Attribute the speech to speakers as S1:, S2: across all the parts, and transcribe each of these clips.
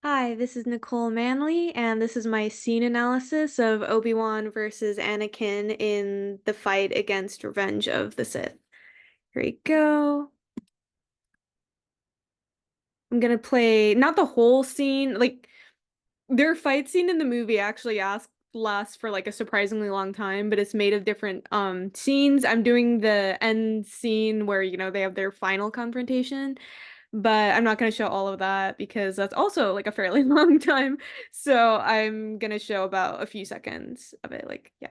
S1: Hi, this is Nicole Manley, and this is my scene analysis of Obi-Wan versus Anakin in the fight against Revenge of the Sith. Here we go. I'm gonna play not the whole scene, like their fight scene in the movie actually lasts for like a surprisingly long time, but it's made of different scenes. I'm doing the end scene where, they have their final confrontation. But I'm not going to show all of that because that's also like a fairly long time. So I'm going to show about a few seconds of it. Like, yeah.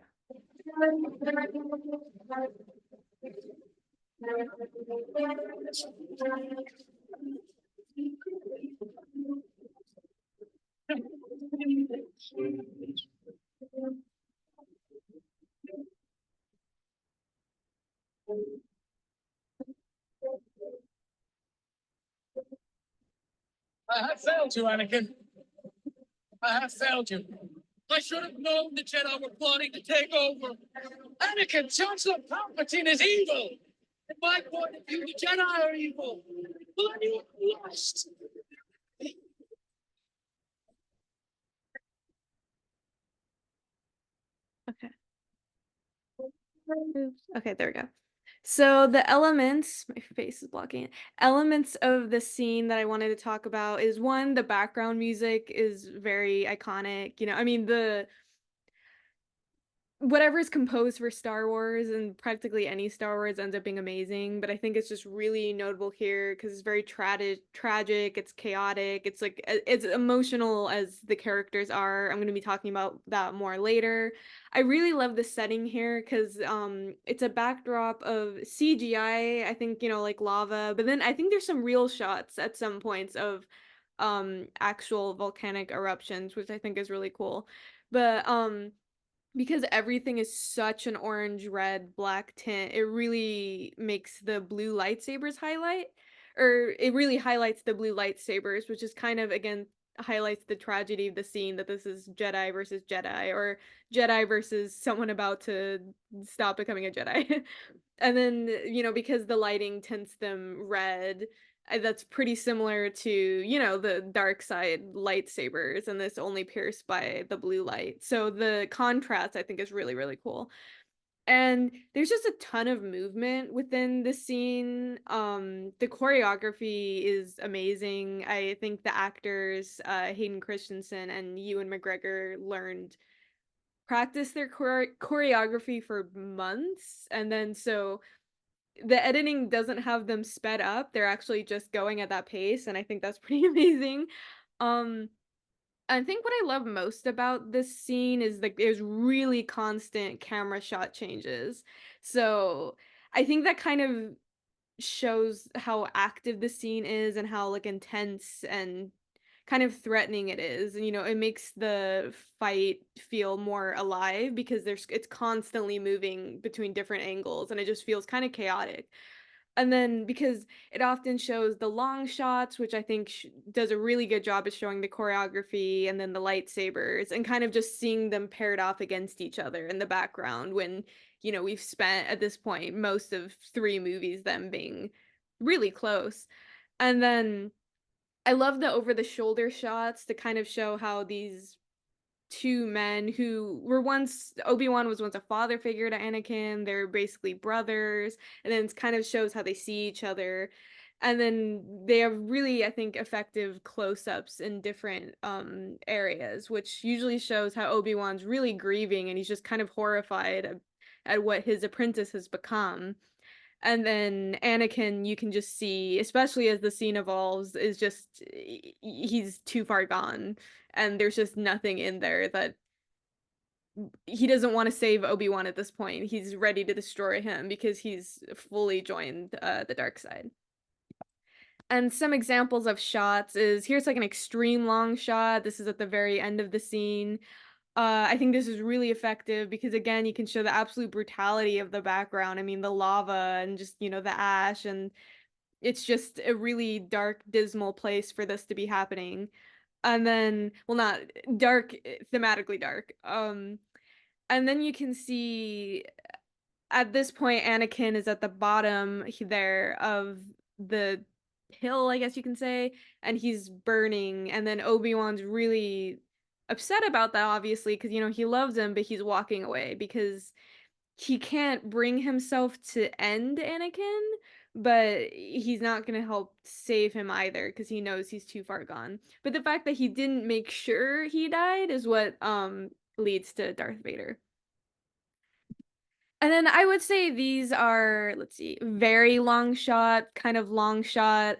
S2: I have failed you, Anakin. I have failed you. I should have known the Jedi were plotting to take over. Anakin, Chancellor Palpatine is evil. In my point of view, the Jedi are evil. But then you lost.
S1: Okay. Oops. Okay, there we go. So the elements, my face is blocking it. Elements of the scene that I wanted to talk about is one, the background music is very iconic. I mean the whatever is composed for Star Wars and practically any Star Wars ends up being amazing, but I think it's just really notable here because it's very tragic, it's chaotic, it's like it's emotional as the characters are. I'm going to be talking about that more later. I really love the setting here because it's a backdrop of CGI, I think, like lava, but then I think there's some real shots at some points of actual volcanic eruptions, which I think is really cool. But because everything is such an orange, red, black tint, it really makes the blue lightsabers highlight, or it really highlights the blue lightsabers, which is kind of, again, highlights the tragedy of the scene that this is Jedi versus Jedi, or Jedi versus someone about to stop becoming a Jedi. And then, because the lighting tints them red, that's pretty similar to, the dark side lightsabers, and this only pierced by the blue light. So the contrast, I think, is really, really cool. And there's just a ton of movement within the scene. The choreography is amazing. I think the actors, Hayden Christensen and Ewan McGregor, practice their choreography for months, and then so the editing doesn't have them sped up. They're actually just going at that pace, and I think that's pretty amazing. Um, I think what I love most about this scene is like there's really constant camera shot changes. So I think that kind of shows how active the scene is and how like intense and kind of threatening it is. And it makes the fight feel more alive because it's constantly moving between different angles and it just feels kind of chaotic. And then because it often shows the long shots, which I think does a really good job of showing the choreography and then the lightsabers and kind of just seeing them paired off against each other in the background when, we've spent at this point most of three movies them being really close. And then I love the over the shoulder shots to kind of show how these two men who were once Obi-Wan was once a father figure to Anakin. They're basically brothers, and then it kind of shows how they see each other. And then they have really, I think, effective close-ups in different areas, which usually shows how Obi-Wan's really grieving and he's just kind of horrified at what his apprentice has become. And then Anakin, you can just see, especially as the scene evolves, is just he's too far gone, and there's just nothing in there that he doesn't want to save Obi-Wan at this point. He's ready to destroy him because he's fully joined the dark side. And some examples of shots is here's like an extreme long shot. This is at the very end of the scene. I think this is really effective because again, you can show the absolute brutality of the background. I mean, the lava and just, the ash, and it's just a really dark, dismal place for this to be happening. And then, well, not dark, thematically dark. And then you can see at this point, Anakin is at the bottom there of the hill, I guess you can say, and he's burning, and then Obi-Wan's really upset about that, obviously, because he loves him, but he's walking away because he can't bring himself to end Anakin, but he's not gonna help save him either because he knows he's too far gone. But the fact that he didn't make sure he died is what leads to Darth Vader. And then I would say these are, let's see, very long shot, kind of long shot.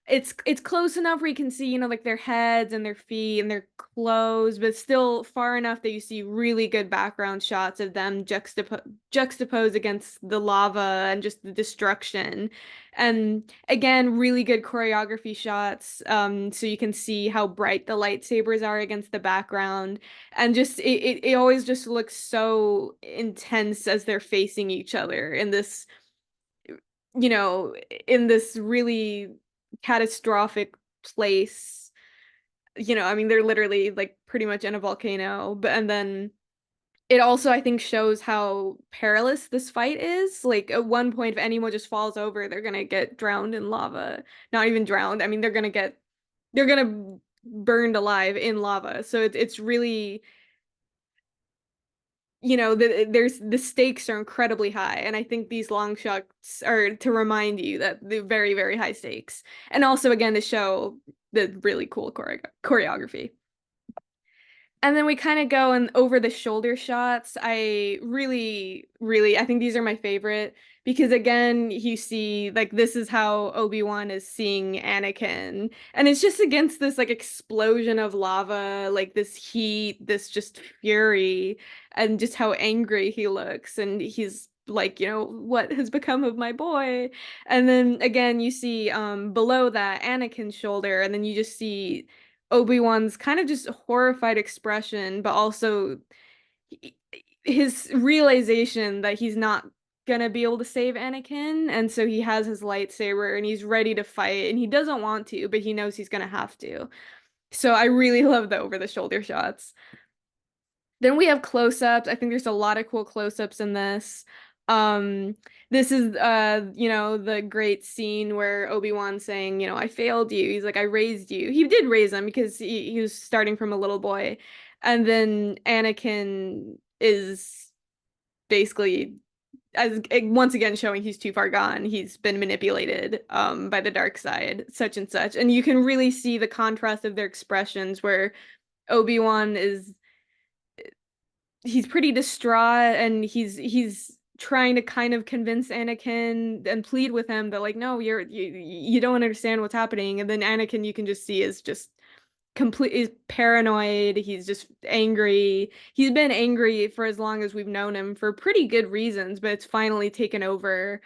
S1: It's close enough where you can see, like their heads and their feet and their clothes, but still far enough that you see really good background shots of them juxtaposed against the lava and just the destruction. And again, really good choreography shots, so you can see how bright the lightsabers are against the background and just it always just looks so intense as they're facing each other in this you know in this really catastrophic place. I mean, they're literally like pretty much in a volcano, but and then it also, I think, shows how perilous this fight is. Like at one point, if anyone just falls over, they're gonna get drowned in lava. Not even drowned, I mean, they're gonna burned alive in lava. So it's really, there's the stakes are incredibly high, and I think these long shots are to remind you that they're very, very high stakes, and also again to show the really cool choreography. And then we kind of go and over the shoulder shots. I really, really, I think these are my favorite because again, you see like this is how Obi-Wan is seeing Anakin. And it's just against this like explosion of lava, like this heat, this just fury, and just how angry he looks. And he's like, what has become of my boy? And then again, you see below that Anakin's shoulder, and then you just see Obi-Wan's kind of just horrified expression, but also his realization that he's not gonna be able to save Anakin, and so he has his lightsaber and he's ready to fight, and he doesn't want to, but he knows he's gonna have to. So I really love the over-the-shoulder shots. Then we have close-ups. I think there's a lot of cool close-ups in this. Um, this is the great scene where Obi-Wan saying, I failed you. He's like, I raised you. He did raise him because he was starting from a little boy. And then Anakin is basically as once again showing he's too far gone. He's been manipulated by the dark side, such and such. And you can really see the contrast of their expressions where Obi-Wan is he's pretty distraught and he's trying to kind of convince Anakin and plead with him that like no you don't understand what's happening, and then Anakin you can just see is just is paranoid. He's just angry. He's been angry for as long as we've known him for pretty good reasons, but it's finally taken over.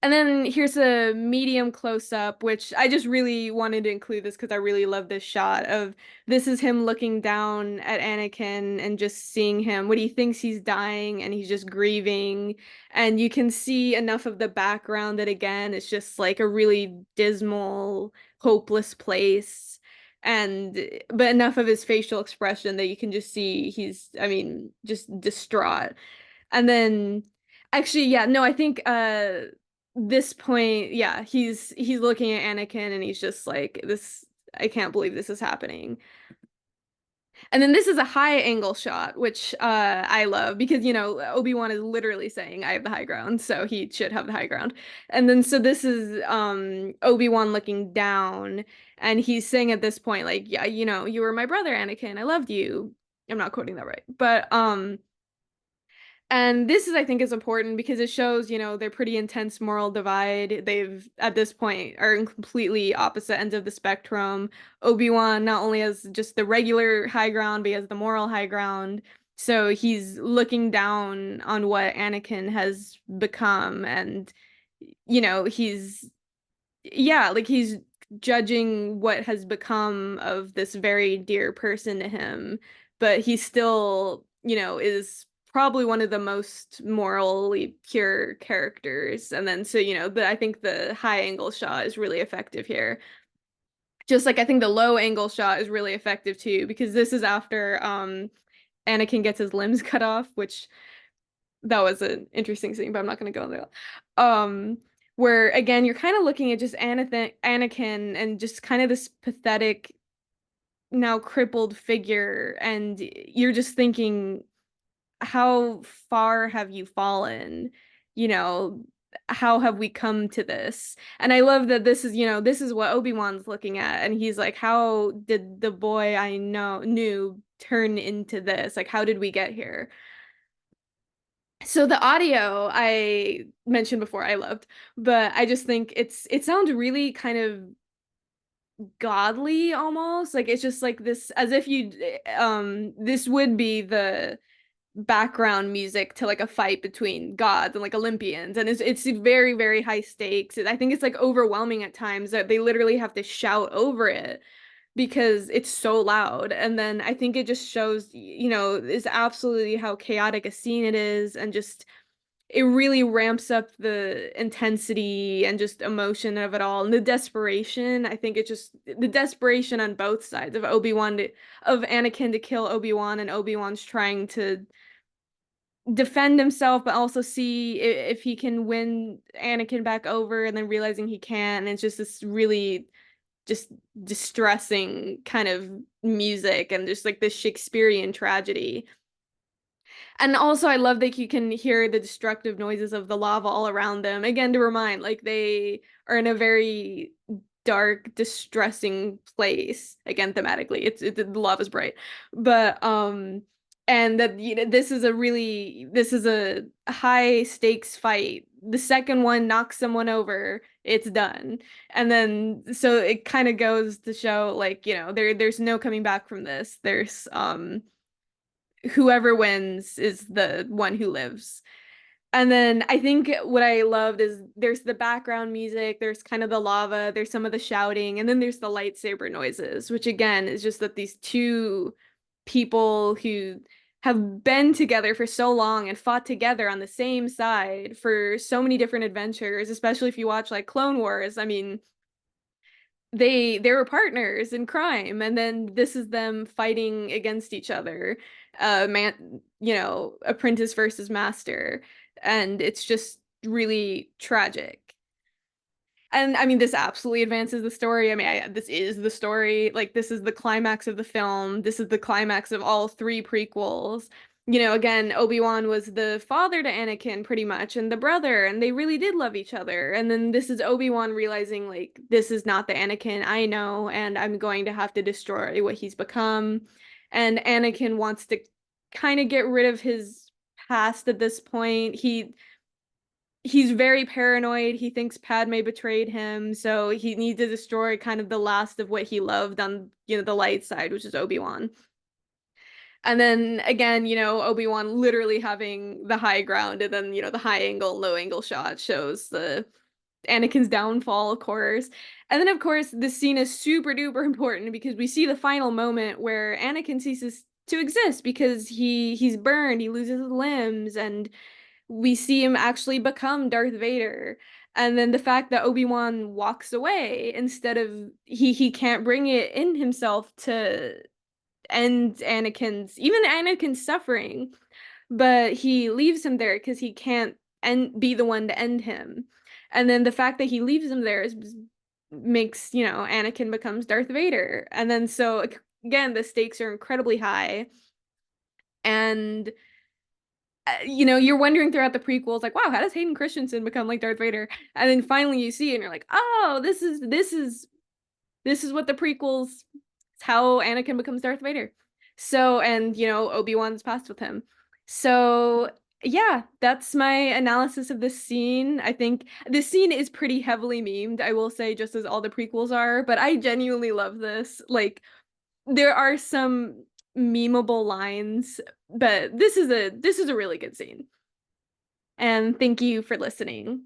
S1: And then here's a medium close up, which I just really wanted to include this because I really love this shot of this is him looking down at Anakin and just seeing him when he thinks he's dying and he's just grieving. And you can see enough of the background that again, it's just like a really dismal, hopeless place. But enough of his facial expression that you can just see I mean, just distraught. And then actually, yeah, no, I think this point, yeah, he's looking at Anakin and he's just like, this, I can't believe this is happening. And then this is a high angle shot, which I love because Obi-Wan is literally saying I have the high ground, so he should have the high ground. And then so this is Obi-Wan looking down and he's saying at this point like, yeah, you were my brother, Anakin. I loved you. I'm not quoting that right. But and this is, I think, is important because it shows, their pretty intense moral divide. They've, at this point, are in completely opposite ends of the spectrum. Obi-Wan not only has just the regular high ground, but he has the moral high ground. So he's looking down on what Anakin has become, and, he's, yeah, like he's judging what has become of this very dear person to him, but he still, is probably one of the most morally pure characters. And then so, I think the high angle shot is really effective here. Just like I think the low angle shot is really effective too, because this is after Anakin gets his limbs cut off, which that was an interesting scene, but I'm not gonna go into that. where again you're kind of looking at just Anakin and just kind of this pathetic, now crippled figure, and you're just thinking, how far have you fallen? You know, how have we come to this? And I love that this is, this is what Obi-Wan's looking at, and he's like, how did the boy I knew turn into this? Like, how did we get here? So the audio I mentioned before I loved, but I just think it sounds really kind of godly almost. Like it's just like this, as if you this would be the background music to like a fight between gods and like Olympians, and it's very very high stakes. I think it's like overwhelming at times that they literally have to shout over it because it's so loud. And then I think it just shows, is absolutely how chaotic a scene it is, and just it really ramps up the intensity and just emotion of it all, and the desperation. I think it's just the desperation on both sides of of Anakin to kill Obi-Wan, and Obi-Wan's trying to defend himself, but also see if he can win Anakin back over, and then realizing he can't. And it's just this really just distressing kind of music, and just like this Shakespearean tragedy. And also, I love that you can hear the destructive noises of the lava all around them. Again, to remind, like they are in a very dark, distressing place. Again, thematically, the lava's bright, but and that this is a high stakes fight. The second one knocks someone over, it's done. And then so it kind of goes to show, like, there's no coming back from this. There's whoever wins is the one who lives. And then I think what I loved is there's the background music, there's kind of the lava, there's some of the shouting, and then there's the lightsaber noises, which again is just that these two people who have been together for so long and fought together on the same side for so many different adventures, especially if you watch like Clone Wars. I mean, they were partners in crime, and then this is them fighting against each other, man, apprentice versus master, and it's just really tragic. And I mean, this absolutely advances the story. I mean, this is the story. Like, this is the climax of the film. This is the climax of all three prequels. Again, Obi-Wan was the father to Anakin pretty much, and the brother, and they really did love each other. And then this is Obi-Wan realizing, like, this is not the Anakin I know, and I'm going to have to destroy what he's become. And Anakin wants to kind of get rid of his past at this point. He's very paranoid. He thinks Padme betrayed him, so he needs to destroy kind of the last of what he loved on, the light side, which is Obi-Wan. And then again, Obi-Wan literally having the high ground, and then, the high angle, low angle shot shows the Anakin's downfall, of course. And then, of course, this scene is super duper important because we see the final moment where Anakin ceases to exist because he's burned, he loses his limbs, and we see him actually become Darth Vader. And then the fact that Obi-Wan walks away instead of he can't bring it in himself to end even Anakin's suffering, but he leaves him there because he can't be the one to end him. And then the fact that he leaves him there makes, Anakin becomes Darth Vader. And then so again, the stakes are incredibly high. And you're wondering throughout the prequels, like, wow, how does Hayden Christensen become like Darth Vader? And then finally you see it and you're like, oh, this is what the prequels, it's how Anakin becomes Darth Vader. So, and Obi-Wan's passed with him. So yeah, that's my analysis of this scene. I think this scene is pretty heavily memed, I will say, just as all the prequels are, but I genuinely love this. Like, there are some memeable lines, but this is a really good scene. And thank you for listening.